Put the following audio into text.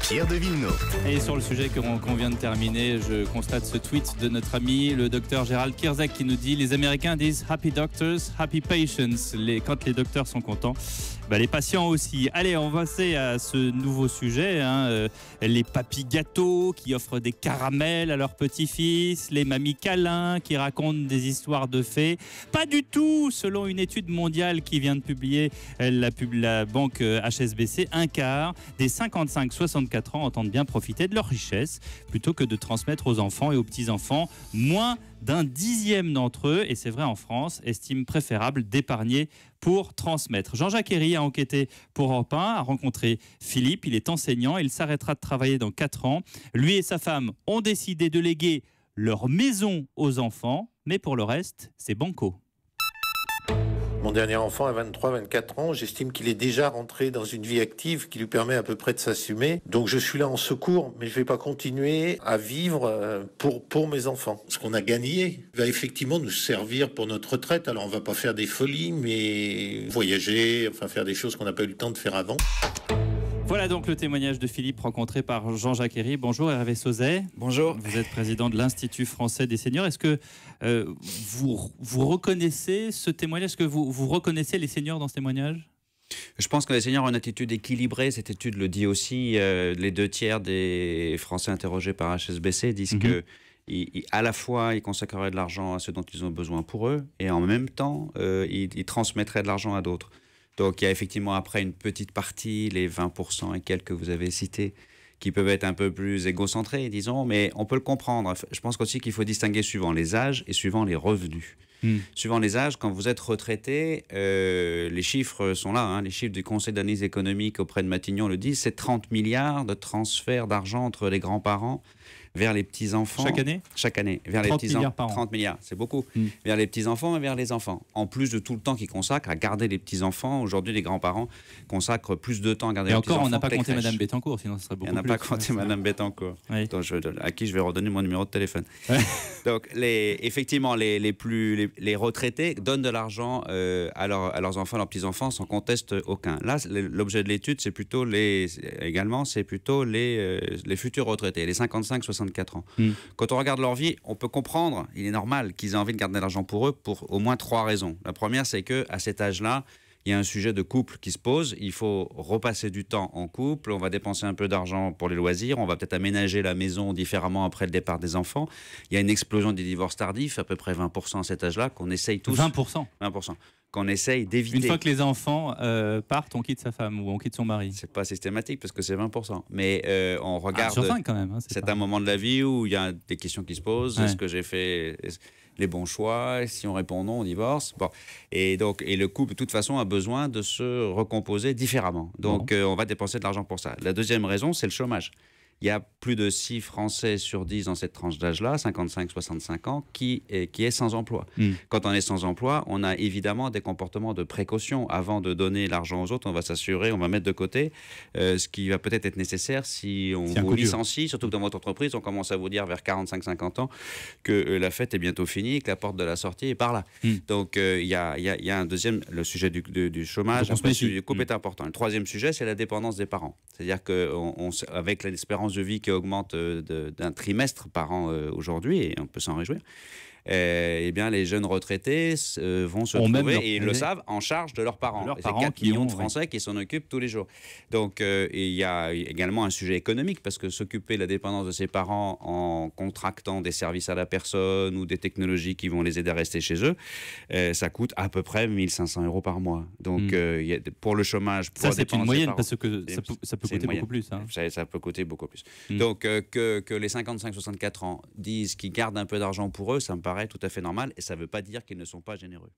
Pierre de Villeneuve. Et sur le sujet qu'on vient de terminer, je constate ce tweet de notre ami, le docteur Gérald Kierzek, qui nous dit « Les Américains disent « Happy doctors, happy patients ». Quand les docteurs sont contents, les patients aussi. Allez, on va passer à ce nouveau sujet, les papis gâteaux qui offrent des caramels à leurs petits-fils, les mamies câlins qui racontent des histoires de fées. Pas du tout, selon une étude mondiale qui vient de publier la banque HSBC, un quart des 55-64 ans entendent bien profiter de leur richesse plutôt que de transmettre aux enfants et aux petits-enfants. Moins d'un dixième d'entre eux, et c'est vrai en France, estiment préférable d'épargner pour transmettre. Jean-Jacques Herry a enquêté pour Europe 1, a rencontré Philippe, il est enseignant, il s'arrêtera de travailler dans 4 ans. Lui et sa femme ont décidé de léguer leur maison aux enfants, mais pour le reste, c'est banco. Mon dernier enfant a 23-24 ans, j'estime qu'il est déjà rentré dans une vie active qui lui permet à peu près de s'assumer. Donc je suis là en secours, mais je ne vais pas continuer à vivre pour mes enfants. Ce qu'on a gagné va effectivement nous servir pour notre retraite. Alors on ne va pas faire des folies, mais voyager, enfin faire des choses qu'on n'a pas eu le temps de faire avant. Voilà donc le témoignage de Philippe rencontré par Jean-Jacques Herry. Bonjour Hervé Sauzet. Bonjour. Vous êtes président de l'Institut français des seniors. Est-ce que vous reconnaissez ce témoignage? Est-ce que vous reconnaissez les seniors dans ce témoignage? Je pense que les seniors ont une attitude équilibrée. Cette étude le dit aussi. Les 2/3 des Français interrogés par HSBC disent que à la fois, ils consacreraient de l'argent à ceux dont ils ont besoin pour eux, et en même temps, ils transmettraient de l'argent à d'autres. Donc il y a effectivement après une petite partie, les 20% et quelques que vous avez cités, qui peuvent être un peu plus égocentrés, disons, mais on peut le comprendre. Je pense aussi qu'il faut distinguer suivant les âges et suivant les revenus. Suivant les âges, quand vous êtes retraité, les chiffres sont là, les chiffres du Conseil d'analyse économique auprès de Matignon le disent, c'est 30 milliards de transferts d'argent entre les grands-parents vers les petits-enfants. Chaque année? Chaque année. Vers 30 les milliards par an. 30 milliards, c'est beaucoup. Vers les petits-enfants et vers les enfants. En plus de tout le temps qu'ils consacrent à garder les petits-enfants, aujourd'hui, les grands-parents consacrent plus de temps à garder les petits-enfants. Et encore, on n'a pas compté Madame Bettencourt, sinon ce serait beaucoup plus. On n'a pas compté Madame Bettencourt, oui. à qui je vais redonner mon numéro de téléphone. Donc, effectivement, les retraités donnent de l'argent à leurs enfants, à leurs petits-enfants, sans conteste aucun. Là, l'objet de l'étude, c'est plutôt les futurs retraités, les 55-64 ans. Quand on regarde leur vie, on peut comprendre, il est normal qu'ils aient envie de garder de l'argent pour eux pour au moins 3 raisons. La première, c'est qu'à cet âge-là, il y a un sujet de couple qui se pose. Il faut repasser du temps en couple. On va dépenser un peu d'argent pour les loisirs. On va peut-être aménager la maison différemment après le départ des enfants. Il y a une explosion des divorces tardifs, à peu près 20% à cet âge-là, qu'on essaye tous. 20%. Qu'on essaye d'éviter. Une fois que les enfants partent, on quitte sa femme ou on quitte son mari. C'est pas systématique parce que c'est 20%. Mais on regarde. Sur 5 quand même. C'est un moment de la vie où il y a des questions qui se posent. Est-ce que j'ai fait les bons choix? Si on répond non, on divorce. Bon. Et le couple, de toute façon, a besoin de se recomposer différemment. Donc, on va dépenser de l'argent pour ça. La deuxième raison, c'est le chômage. Il y a plus de 6 Français sur 10 dans cette tranche d'âge-là, 55-65 ans, qui est sans emploi. Quand on est sans emploi, on a évidemment des comportements de précaution. Avant de donner l'argent aux autres, on va s'assurer, on va mettre de côté ce qui va peut-être être nécessaire si on vous licencie, surtout que dans votre entreprise, on commence à vous dire vers 45-50 ans que la fête est bientôt finie, que la porte de la sortie est par là. Donc, il y a un deuxième, le sujet du chômage, le sujet du couple est important. Le troisième sujet, c'est la dépendance des parents. C'est-à-dire qu'avec l'espérance de vie qui augmente d'un trimestre par an aujourd'hui, et on peut s'en réjouir, eh bien, les jeunes retraités vont se trouver, et ils le savent, en charge de leurs parents. C'est 4 millions de Français qui s'en occupent tous les jours. Donc, il y a également un sujet économique, parce que s'occuper de la dépendance de ses parents en contractant des services à la personne ou des technologies qui vont les aider à rester chez eux, ça coûte à peu près 1 500 € par mois. Donc, pour le chômage... Ça, c'est une moyenne, parce que ça peut coûter beaucoup plus. Ça peut coûter beaucoup plus. Donc, que les 55-64 ans disent qu'ils gardent un peu d'argent pour eux, ça me paraît tout à fait normal, et ça ne veut pas dire qu'ils ne sont pas généreux.